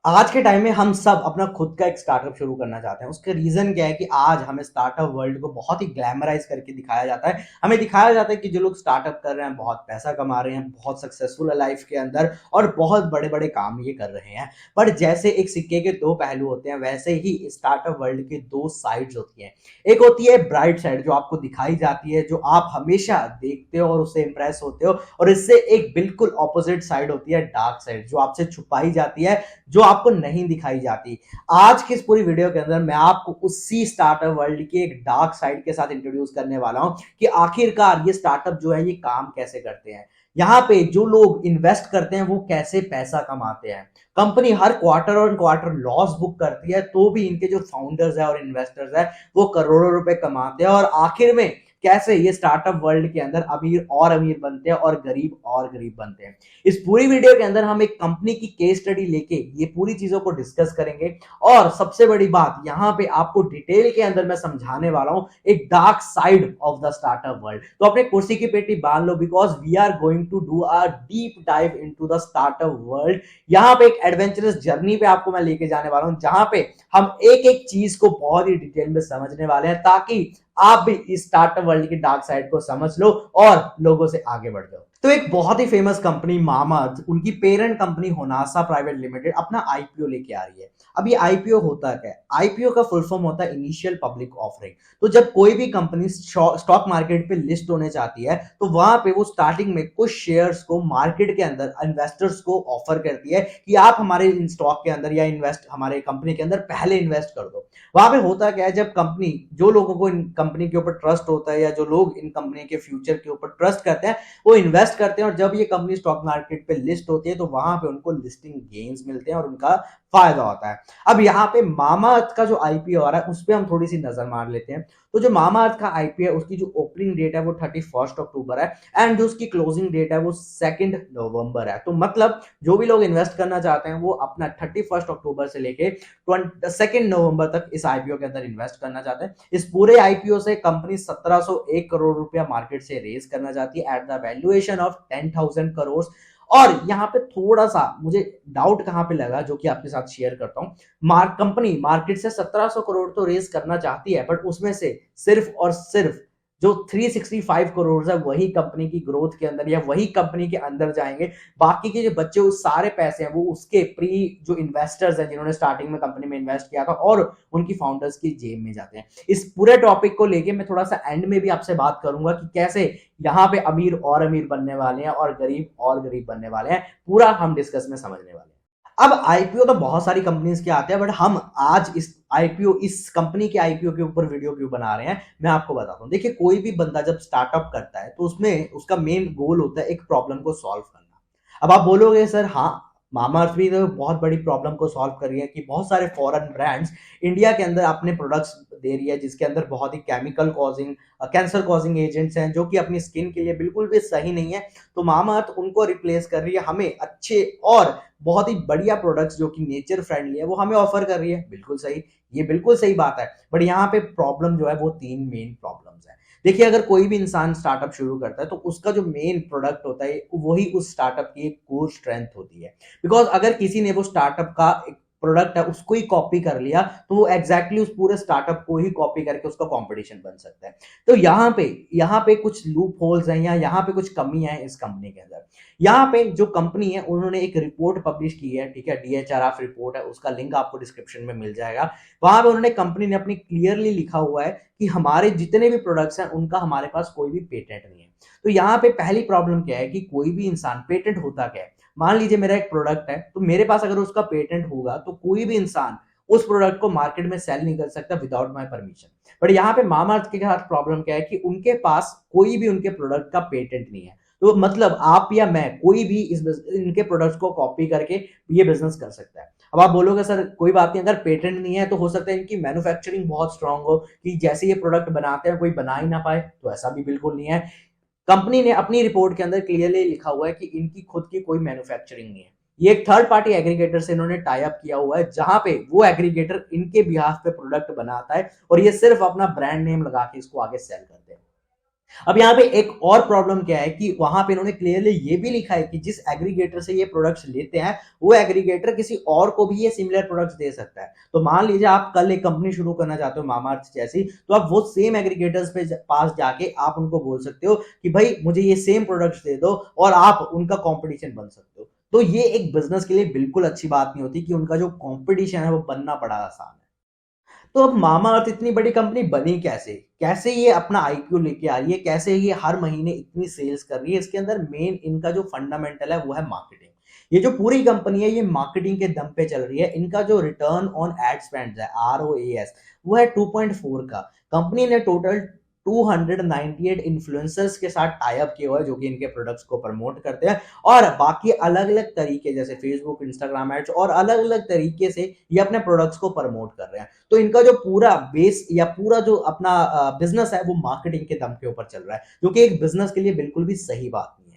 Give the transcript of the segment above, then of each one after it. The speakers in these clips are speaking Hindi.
आज के टाइम में हम सब अपना खुद का एक स्टार्टअप शुरू करना चाहते हैं। उसका रीजन क्या है कि आज हमें स्टार्टअप वर्ल्ड को बहुत ही ग्लैमराइज करके दिखाया जाता है। हमें दिखाया जाता है कि जो लोग स्टार्टअप कर रहे हैं बहुत पैसा कमा रहे हैं, बहुत सक्सेसफुल है लाइफ के अंदर और बहुत बड़े बड़े काम ये कर रहे हैं। पर जैसे एक सिक्के के दो पहलू होते हैं, वैसे ही स्टार्टअप वर्ल्ड के दो साइड्स होती हैं। एक होती है ब्राइट साइड, जो आपको दिखाई जाती है, जो आप हमेशा देखते हो और उससे इंप्रेस होते हो, और इससे एक बिल्कुल ऑपोजिट साइड होती है डार्क साइड, जो आपसे छुपाई जाती है, जो आपको नहीं दिखाई जाती। आज की इस पूरी वीडियो के अंदर मैं आपको उसी स्टार्टअप वर्ल्ड के एक डार्क साइड के साथ इंट्रोड्यूस करने वाला हूं कि आखिरकार ये स्टार्टअप जो है ये काम कैसे करते हैं। यहाँ पे जो लोग इन्वेस्ट करते हैं वो कैसे पैसा कमाते हैं। कंपनी हर क्वार्टर और क्वार्टर लॉस बुक करती है, तो भी इनके जो फाउंडर्स है और इन्वेस्टर्स है वो करोड़ों रुपए कमाते हैं, और आखिर में कैसे ये स्टार्टअप वर्ल्ड के अंदर अमीर और अमीर बनते हैं और गरीब बनते हैं। इस पूरी वीडियो के अंदर हम एक कंपनी की केस स्टडी लेके ये पूरी चीजों को डिस्कस करेंगे, और सबसे बड़ी बात यहाँ पे आपको डिटेल के अंदर मैं समझाने वाला हूं एक dark side of the startup world. तो अपने कुर्सी की पेटी बांध लो, because we are going to do a deep dive into the startup world. यहाँ पे एक एडवेंचरस जर्नी पे आपको मैं लेके जाने वाला हूं, जहां पे हम एक एक चीज को बहुत ही डिटेल में समझने वाले हैं, ताकि आप भी इस स्टार्टअप वर्ल्ड की डार्क साइड को समझ लो और लोगों से आगे बढ़ जाओ। तो एक बहुत ही फेमस कंपनी मामाअर्थ, उनकी parent company Honasa private limited अपना आईपीओ लेके आ रही है। अब ये आईपीओ होता क्या है? आईपीओ का फुल फॉर्म होता है इनिशियल पब्लिक ऑफरिंग। तो जब कोई भी कंपनी स्टॉक मार्केट पे लिस्ट होने चाहती है, तो वहां पे वो स्टार्टिंग में कुछ शेयर्स को मार्केट के अंदर इन्वेस्टर्स को ऑफर करती है कि आप हमारे स्टॉक के अंदर या इन्वेस्ट हमारे कंपनी के अंदर पहले इन्वेस्ट कर दो। वहां पे होता क्या है, जब कंपनी, जो लोगों को इन कंपनी के ऊपर ट्रस्ट होता है या जो लोग इन कंपनी के फ्यूचर के ऊपर ट्रस्ट करते हैं, वो इन्वेस्ट करते हैं, और जब ये कंपनी स्टॉक मार्केट पे लिस्ट होती है तो वहां पे उनको लिस्टिंग गेन्स मिलते हैं और उनका फायदा होता है। अब यहाँ पे मामाअर्थ का जो आईपीओ आ रहा है उस पर हम थोड़ी सी नजर मार लेते हैं। तो जो मामाअर्थ का आईपीओ है उसकी जो ओपनिंग डेट है वो 31 अक्टूबर है, एंड जो उसकी क्लोजिंग डेट है वो 2 नवंबर है। तो मतलब जो भी लोग इन्वेस्ट करना चाहते हैं वो अपना 31 अक्टूबर से लेके 2 नवंबर तक इस आईपीओ के अंदर इन्वेस्ट करना चाहते हैं। इस पूरे आईपीओ से कंपनी 1701 करोड़ रुपया मार्केट से रेज करना चाहती है at the valuation of 10,000 crore. और यहाँ पे थोड़ा सा मुझे डाउट कहां पे लगा, जो कि आपके साथ शेयर करता हूं। कंपनी मार्केट से 1700 करोड़ तो रेज करना चाहती है, बट उसमें से सिर्फ और सिर्फ जो 365 करोड़ है वही कंपनी की ग्रोथ के अंदर या वही कंपनी के अंदर जाएंगे। बाकी के जो बच्चे उस सारे पैसे हैं वो उसके प्री जो इन्वेस्टर्स हैं जिन्होंने स्टार्टिंग में कंपनी में इन्वेस्ट किया था और उनकी फाउंडर्स की जेब में जाते हैं। इस पूरे टॉपिक को लेके मैं थोड़ा सा एंड में भी आपसे बात करूंगा कि कैसे यहाँ पे अमीर और अमीर बनने वाले हैं और गरीब बनने वाले हैं। पूरा हम डिस्कस में समझने वाले हैं। अब आईपीओ तो बहुत सारी कंपनीज के आते हैं, बट हम आज इस कंपनी के आईपीओ के ऊपर वीडियो क्यों बना रहे हैं मैं आपको बताता हूँ। देखिए, कोई भी बंदा जब स्टार्टअप करता है तो उसमें उसका मेन गोल होता है एक प्रॉब्लम को सॉल्व करना। अब आप बोलोगे सर, हाँ, मामाअर्थ भी तो बहुत बड़ी प्रॉब्लम को सॉल्व कर रही है कि बहुत सारे फॉरेन ब्रांड्स इंडिया के अंदर अपने प्रोडक्ट्स दे रही है जिसके अंदर बहुत ही chemical causing, cancer causing agents हैं, जो कि अपनी स्किन के लिए बिल्कुल भी सही नहीं है। तो मामाअर्थ उनको रिप्लेस कर रही है, हमें अच्छे और बहुत ही बढ़िया प्रोडक्ट्स जो कि नेचर फ्रेंडली है वो हमें ऑफर कर रही है। बिल्कुल सही, ये बिल्कुल सही बात है। बट यहाँ पे प्रॉब्लम जो है वो तीन मेन प्रॉब्लम्स है। देखिए, अगर कोई भी इंसान स्टार्टअप शुरू करता है तो उसका जो मेन प्रोडक्ट होता है वही उस स्टार्टअप की एक कोर स्ट्रेंथ होती है। बिकॉज अगर किसी ने वो स्टार्टअप का एक प्रोडक्ट है उसको ही कॉपी कर लिया तो वो एग्जैक्टली उस पूरे स्टार्टअप को ही कॉपी करके उसका कंपटीशन बन सकता है। तो यहाँ पे कुछ लूप होल्स हैं या यहाँ पे कुछ कमियां हैं इस कंपनी के अंदर। यहाँ पे जो कंपनी है उन्होंने एक रिपोर्ट पब्लिश की है, ठीक है, डीएचआरएफ रिपोर्ट है, उसका लिंक आपको डिस्क्रिप्शन में मिल जाएगा। वहां पे उन्होंने, कंपनी ने अपनी क्लियरली लिखा हुआ है कि हमारे जितने भी प्रोडक्ट्स हैं उनका हमारे पास कोई भी पेटेंट नहीं है। तो यहाँ पे पहली प्रॉब्लम क्या है कि कोई भी इंसान, पेटेंट होता क्या है, मान लीजिए मेरा एक प्रोडक्ट है तो मेरे पास अगर उसका पेटेंट होगा तो कोई भी इंसान उस प्रोडक्ट को मार्केट में सेल नहीं कर सकता विदाउट माय परमिशन। बट यहाँ पे मामाअर्थ के साथ प्रॉब्लम क्या है कि उनके पास कोई भी उनके प्रोडक्ट का पेटेंट नहीं है। तो मतलब आप या मैं, कोई भी इनके प्रोडक्ट्स को कॉपी करके ये बिजनेस कर सकता है। अब आप बोलोगे सर कोई बात नहीं, अगर पेटेंट नहीं है तो हो सकता है इनकी मैन्युफैक्चरिंग बहुत स्ट्रांग हो कि जैसे ये प्रोडक्ट बनाते हैं कोई बना ही ना पाए, तो ऐसा भी बिल्कुल नहीं है। कंपनी ने अपनी रिपोर्ट के अंदर क्लियरली लिखा हुआ है कि इनकी खुद की कोई मैन्युफैक्चरिंग नहीं है। ये एक थर्ड पार्टी एग्रीगेटर से इन्होंने टाई अप किया हुआ है, जहां पे वो एग्रीगेटर इनके बिहाफ पे प्रोडक्ट बनाता है और ये सिर्फ अपना ब्रांड नेम लगा के इसको आगे सेल करते हैं। अब यहाँ पे एक और प्रॉब्लम क्या है कि वहां पे इन्होंने क्लियरली ये भी लिखा है कि जिस एग्रीगेटर से ये प्रोडक्ट्स लेते हैं वो एग्रीगेटर किसी और को भी ये सिमिलर प्रोडक्ट्स दे सकता है। तो मान लीजिए आप कल एक कंपनी शुरू करना चाहते हो मामाअर्थ जैसी, तो आप वो सेम एग्रीगेटर्स पे पास जाके आप उनको बोल सकते हो कि भाई मुझे ये सेम प्रोडक्ट्स दे दो और आप उनका कॉम्पिटिशन बन सकते हो। तो ये एक बिजनेस के लिए बिल्कुल अच्छी बात नहीं होती कि उनका जो कॉम्पिटिशन है वो बनना बड़ा आसान है। तो अब मामाअर्थ इतनी बड़ी कंपनी बनी कैसे? कैसे ये अपना आईपीओ लेके आ रही है? कैसे ये हर महीने इतनी सेल्स कर रही है? इसके अंदर मेन इनका जो फंडामेंटल है वो है मार्केटिंग। ये जो पूरी कंपनी है ये मार्केटिंग के दम पे चल रही है। इनका जो रिटर्न ऑन एड स्पेंड है ROAS वो है 2.4 का। कंपनी ने टोटल 298 इन्फ्लुएंसर्स के साथ टाई अप किया हुआ है जो कि इनके प्रोडक्ट्स को प्रमोट करते हैं, और बाकी अलग अलग तरीके जैसे फेसबुक, इंस्टाग्राम एड्स और अलग अलग तरीके से ये अपने प्रोडक्ट्स को प्रमोट कर रहे हैं। तो इनका जो पूरा बेस या पूरा जो अपना बिजनेस है वो मार्केटिंग के दम के ऊपर चल रहा है, जो कि एक बिजनेस के लिए बिल्कुल भी सही बात नहीं है।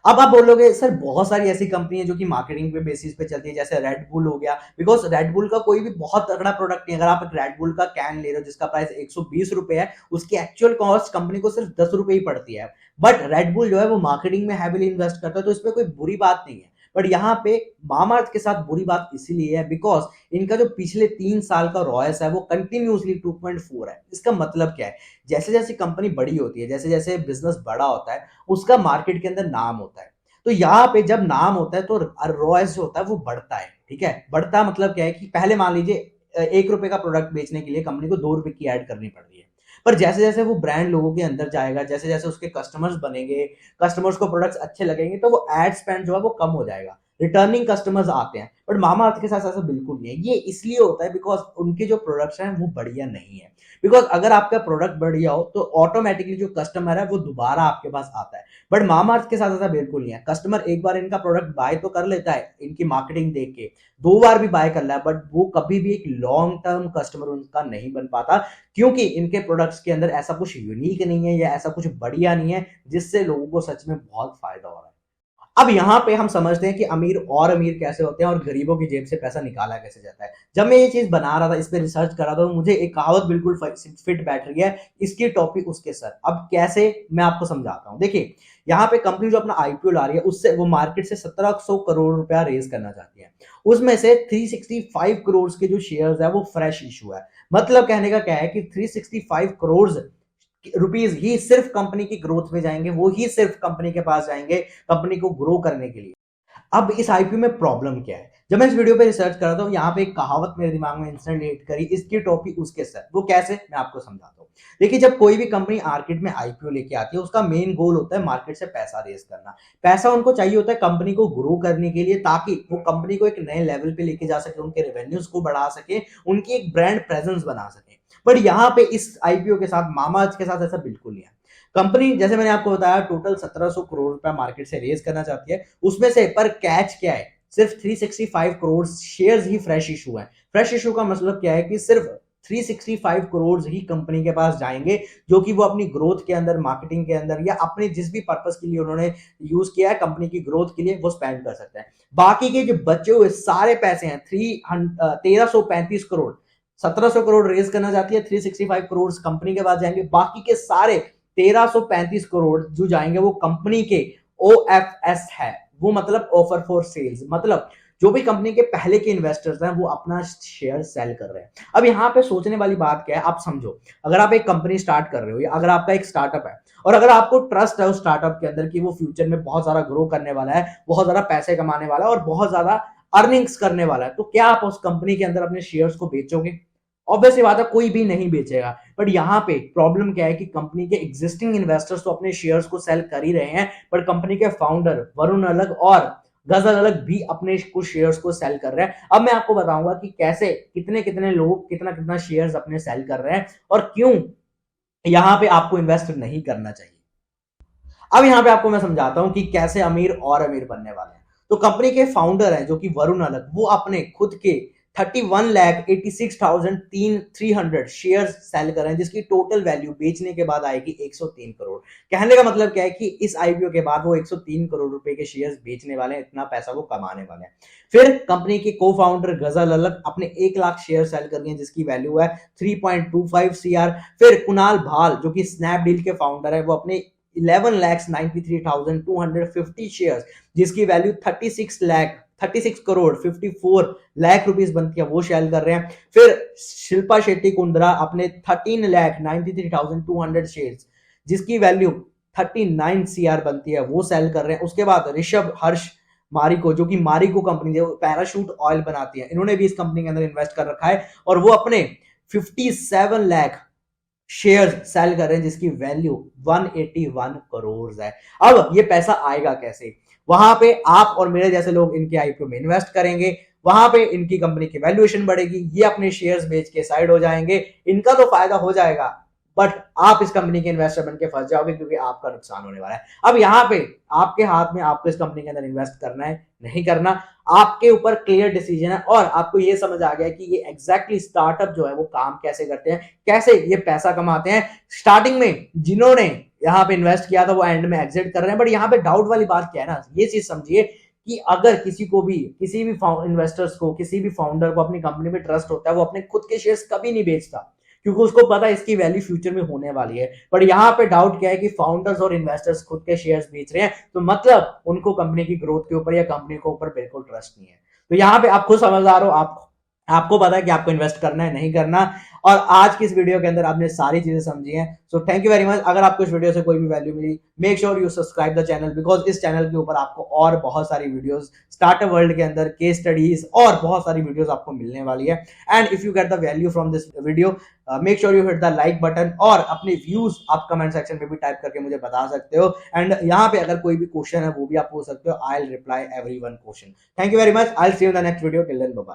अब आप बोलोगे सर बहुत सारी ऐसी कंपनी है जो कि मार्केटिंग पे बेसिस पे चलती है, जैसे रेड बुल हो गया। बिकॉज रेड बुल का कोई भी बहुत तगड़ा प्रोडक्ट नहीं है। अगर आप एक रेड बुल का कैन ले रहे हो जिसका प्राइस 120 रुपए है, उसकी एक्चुअल कॉस्ट कंपनी को सिर्फ 10 रुपए ही पड़ती है। बट रेड बुल जो है वो मार्केटिंग में हैविली इन्वेस्ट करता है, तो इसमें कोई बुरी बात नहीं है। बट यहाँ पे मामाअर्थ के साथ बुरी बात इसीलिए है बिकॉज इनका जो पिछले 3 साल का रॉयस है वो कंटिन्यूसली 2.4 है। इसका मतलब क्या है? जैसे जैसे कंपनी बड़ी होती है, जैसे जैसे बिजनेस बड़ा होता है, उसका मार्केट के अंदर नाम होता है। तो यहाँ पे जब नाम होता है तो रॉयस जो होता है वो बढ़ता है। ठीक है, बढ़ता मतलब क्या है कि पहले मान लीजिए 1 रुपए का प्रोडक्ट बेचने के लिए कंपनी को 2 रुपए की ऐड करनी पड़ रही है। पर जैसे जैसे वो ब्रांड लोगों के अंदर जाएगा, जैसे जैसे उसके कस्टमर्स बनेंगे, कस्टमर्स को प्रोडक्ट्स अच्छे लगेंगे, तो वो एड स्पेंड जो है वो कम हो जाएगा, रिटर्निंग कस्टमर्स आते हैं। बट मामाअर्थ के साथ ऐसा बिल्कुल नहीं है। ये इसलिए होता है बिकॉज उनके जो प्रोडक्ट्स हैं वो बढ़िया नहीं है। बिकॉज अगर आपका प्रोडक्ट बढ़िया हो तो ऑटोमेटिकली जो कस्टमर है वो दोबारा आपके पास आता है। बट मामाअर्थ के साथ ऐसा बिल्कुल नहीं है। कस्टमर एक बार इनका प्रोडक्ट बाय तो कर लेता है इनकी मार्केटिंग देख के, 2 बार भी बाय कर रहा है, बट वो कभी भी एक लॉन्ग टर्म कस्टमर उनका नहीं बन पाता, क्योंकि इनके प्रोडक्ट्स के अंदर ऐसा कुछ यूनिक नहीं है या ऐसा कुछ बढ़िया नहीं है जिससे लोगों को सच में बहुत फायदा हो रहा है। अब यहाँ पे हम समझते हैं कि अमीर और अमीर कैसे होते हैं और गरीबों की जेब से पैसा निकाला कैसे जाता है। जब मैं ये चीज बना रहा था, इस पे रिसर्च कर रहा था, तो मुझे एक कहावत बिल्कुल फिट बैठ रही है, इसकी टॉपिक उसके सर। अब कैसे, मैं आपको समझाता हूँ। देखिए, यहाँ पे कंपनी जो अपना आईपीओ ला रही है उससे वो मार्केट से 1700 करोड़ रुपया रेज करना चाहती है। उसमें से 365 करोड़ के जो शेयर्स है वो फ्रेश इशू है। मतलब कहने का क्या है कि 365 करोड़ रुपीज ही सिर्फ कंपनी की ग्रोथ में जाएंगे, वो ही सिर्फ कंपनी के पास जाएंगे कंपनी को ग्रो करने के लिए। अब इस आईपीओ में प्रॉब्लम क्या है? जब मैं इस वीडियो पे रिसर्च कर रहा था, यहाँ पे एक कहावत मेरे दिमाग में इंस्टेंट हिट करी, इसकी टॉपिक उसके सर। वो कैसे, मैं आपको समझाता हूँ। देखिए, जब कोई भी कंपनी मार्केट में आईपीओ लेके आती है, उसका मेन गोल होता है मार्केट से पैसा रेज करना। पैसा उनको चाहिए होता है कंपनी को ग्रो करने के लिए, ताकि वो कंपनी को एक नए लेवल पे लेके जा सके, उनके रेवेन्यूज को बढ़ा सके, उनकी एक ब्रांड प्रेजेंस बना सके। बट यहाँ पे इस आईपीओ के साथ, मामाअर्थ के साथ ऐसा बिल्कुल नहीं है। कंपनी, जैसे मैंने आपको बताया, टोटल 1700 करोड़ रुपया मार्केट से रेज करना चाहती है। उसमें से पर कैच क्या है? सिर्फ 365 करोड़ शेयर्स ही फ्रेश इशू है। फ्रेश इशू का मतलब क्या है कि सिर्फ 365 करोड़ ही कंपनी के पास जाएंगे, जो कि वो अपनी ग्रोथ के अंदर, मार्केटिंग के अंदर, या अपने जिस भी पर्पस के लिए उन्होंने यूज किया है कंपनी की ग्रोथ के लिए, वो स्पेंड कर सकते हैं। बाकी के जो बचे हुए सारे पैसे हैं, 1335 करोड़, 1700 करोड़ रेज करना चाहती है, 365 करोड़ कंपनी के पास जाएंगे। बाकी के सारे 1335 करोड़ जो जाएंगे वो कंपनी के OFS है, वो मतलब ऑफर फॉर सेल्स। मतलब जो भी कंपनी के पहले के इन्वेस्टर्स हैं वो अपना शेयर सेल कर रहे हैं। अब यहाँ पे सोचने वाली बात क्या है, आप समझो। अगर आप एक कंपनी स्टार्ट कर रहे हो, या अगर आपका एक स्टार्टअप है, और अगर आपको ट्रस्ट है उस स्टार्टअप के अंदर कि वो फ्यूचर में बहुत ज्यादा ग्रो करने वाला है, बहुत ज्यादा पैसे कमाने वाला है और बहुत ज्यादा अर्निंग्स करने वाला है, तो क्या आप उस कंपनी के अंदर अपने शेयर्स को बेचोगे? ऑब्वियसली बात है, कोई भी नहीं बेचेगा। बट यहाँ पे प्रॉब्लम क्या है कि कंपनी के एग्जिस्टिंग इन्वेस्टर्स तो अपने शेयर्स को सेल कर ही रहे हैं, पर कंपनी के फाउंडर वरुण अलग और गजल अलग भी अपने कुछ शेयर्स को सेल कर रहे हैं। अब मैं आपको बताऊंगा कि कैसे, कितने कितने लोग कितना कितना शेयर्स अपने सेल कर रहे हैं और क्यों यहाँ पे आपको इन्वेस्ट नहीं करना चाहिए। अब यहाँ पे आपको मैं समझाता हूँ कि कैसे अमीर और अमीर बनने वाले हैं। तो कंपनी के फाउंडर हैं जो कि वरुण अलग, वो अपने खुद के 31,86,300 शेयर्स सेल कर रहे हैं, जिसकी टोटल वैल्यू बेचने के बाद आएगी 103 करोड़। कहने का मतलब क्या है कि इस आईपीओ के बाद वो 103 करोड़ रुपए के शेयर्स बेचने वाले हैं, इतना पैसा वो कमाने वाले हैं। फिर कंपनी के को फाउंडर गजल अलग अपने 1 लाख शेयर सेल कर रहे हैं, जिसकी वैल्यू है 3.25 सीआर। फिर कुणाल भाल जो कि स्नैपडील के फाउंडर है, वो अपने 11,93,250 शेयर्स, जिसकी वैल्यू 36 करोड़ 54 लाख रुपीस बनती है, वो शेयर कर रहे हैं। फिर शिल्पा शेट्टी कुंद्रा अपने 13,93,200 शेयर्स, जिसकी वैल्यू 39 सीआर बनती है, वो सेल कर रहे हैं। उसके बाद ऋषभ हर्ष मारिको जो कि मारिको कंपनी जो पैराशूट ऑयल बनाती है, इन्होंने भी इस कंपनी के अंदर इन्वेस्ट कर रखा है और वो अपने 57 लाख शेयर सेल कर रहे हैं, जिसकी वैल्यू 181 करोड़ है। अब ये पैसा आएगा कैसे? वहां पे आप और मेरे जैसे लोग इनके आईपीओ में इन्वेस्ट करेंगे, वहां पे इनकी कंपनी की वैल्यूएशन बढ़ेगी, ये अपने शेयर्स बेच के साइड हो जाएंगे, इनका तो फायदा हो जाएगा, बट आप इस कंपनी के इन्वेस्टर बन के फंस जाओगे क्योंकि आपका नुकसान होने वाला है। अब यहाँ पे आपके हाथ में आपको इस कंपनी के अंदर इन्वेस्ट करना है नहीं करना, आपके ऊपर क्लियर डिसीजन है। और आपको ये समझ आ गया कि ये एग्जैक्टली स्टार्टअप जो है वो काम कैसे करते हैं, कैसे ये पैसा कमाते हैं। स्टार्टिंग में जिन्होंने यहाँ पे इन्वेस्ट किया था वो एंड में एग्जिट कर रहे हैं, बट यहाँ पे डाउट वाली बात क्या है ना, ये चीज समझिए कि अगर किसी को भी किसी भी इन्वेस्टर्स को किसी भी फाउंडर को अपनी कंपनी में ट्रस्ट होता है, वो अपने खुद के शेयर्स कभी नहीं बेचता क्योंकि उसको पता है इसकी वैल्यू फ्यूचर में होने वाली है। पर यहाँ पे डाउट क्या है कि फाउंडर्स और इन्वेस्टर्स खुद के शेयर्स बेच रहे हैं, तो मतलब उनको कंपनी की ग्रोथ के ऊपर या कंपनी के ऊपर बिल्कुल ट्रस्ट नहीं है। तो यहाँ पे आप खुद समझदार हो, आपको पता है कि आपको इन्वेस्ट करना है नहीं करना। और आज की इस वीडियो के अंदर आपने सारी चीजें समझी हैं, so thank you very much. अगर आपको इस वीडियो से कोई भी वैल्यू मिली, make sure you subscribe the channel, because इस चैनल के ऊपर आपको और बहुत सारी वीडियोस स्टार्टअप वर्ल्ड के अंदर केस स्टडीज और बहुत सारी वीडियोस आपको मिलने वाली है। And if you get the value from this video, make sure you hit the like button और अपने व्यूज आप कमेंट सेक्शन में भी टाइप करके मुझे बता सकते हो। एंड यहाँ पे अगर कोई भी क्वेश्चन है वो भी आप पूछ सकते हो, I will reply every one question. Thank you very much, I will see you in the next video, till then bye bye.